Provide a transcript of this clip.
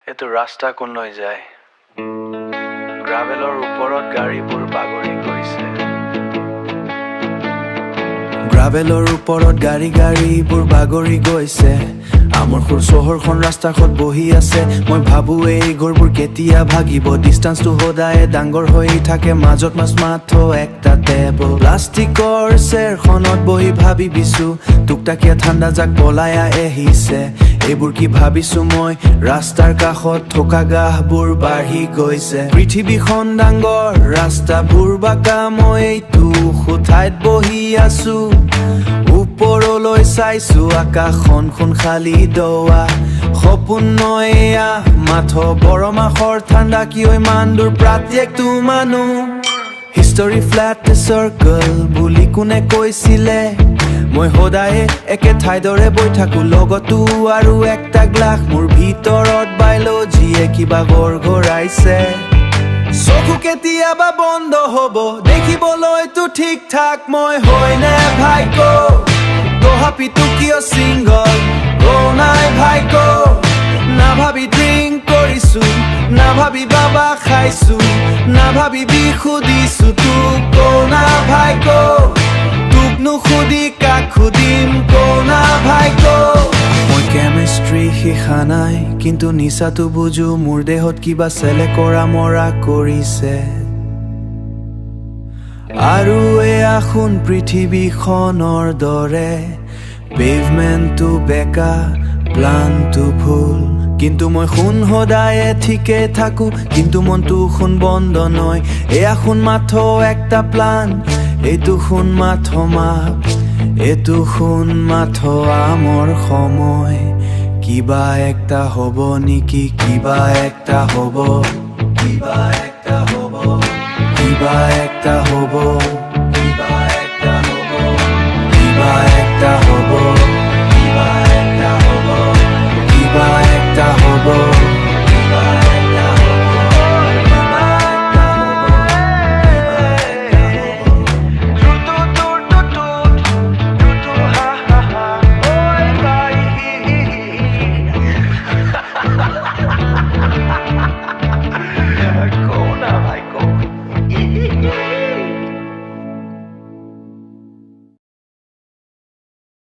এইটো ৰাস্তা কোনলৈ যায় গ্ৰাভেলৰ ওপৰত গাড়ীবোৰ বাগৰি গৈছে গ্ৰাভেলৰ ওপৰত গাড়ীবোৰ বাগৰি গৈছে আমাৰ খুৰ চহৰখন ৰাস্তাখত বহি আছে মই ভাবো এই ঘৰবোৰ কেতিয়া ভাগিব ডিষ্টেন্সটো সদায় ডাঙৰ হৈ থাকে মাজত মাথো একটা টেবল প্লাষ্টিকৰ চেৰখনত বহি ভাবি বিছো টুকটাকিয়া ঠাণ্ডা জাক পলাই আহিছে এইবোৰ কি ভাবিছো মই ৰাস্তাৰ কাষত থকা গাহবোৰ বাঢ়ি গৈছে পৃথিৱীখন ডাঙৰ ৰাস্তাবোৰ বাঁকা মই এইটো খুঁঠাইত বহি আছো ওপৰলৈ চাইছো আকাশখন খালী দৱা সপোন নয়া মাথো বৰমাহৰ ঠাণ্ডা কিয় ইমান দূৰ প্ৰত্যেকটো মানুহ হিষ্টৰী ফ্লেট চাৰ্কল বুলি কোনে কৈছিলে মই সদায় একে ঠাইদৰে বৈ থাকো লগতো আৰু একটা গ্লাস মোৰ ভিতৰত বায়লজিয়ে কিবা গৰগৰাইছে চকু কেতিয়াবা বন্ধ হ'ব দেখিবলৈতো ঠিক ঠাক মই হয়নে ভাগ্য তথাপিতো কিয় চিংগল নাই ভাগ্য না ভাবি ড্ৰিংক কৰিছো না ভাবি বাবা খাইছো না ভাবি বিহু দিছো তোক কোনা ভাগ্য তোক নুসুধি কাক সুধিম কোনা ভাগ্য মই কেমিষ্ট্ৰি শিকা নাই কিন্তু নিচাটো বুজো মোৰ দেহত কিবা চেলে কৰা মৰা কৰিছে আৰু এখন পৃথিৱীখনৰ দৰে পেভমেণ্টটো বেকা প্লানটো ভুল কিন্তু মই শুন সদায় ঠিকে থাকো কিন্তু মনটো শুন বন্ধ নয় এয়া শুন মাথো একটা প্লান এইটো শুন মাথো মাপ এইটো শুন মাথো আমাৰ সময় কিবা একটা হ'ব নেকি কিবা একটা হ'ব কিবা একটা হ'ব কিবা একটা হ'ব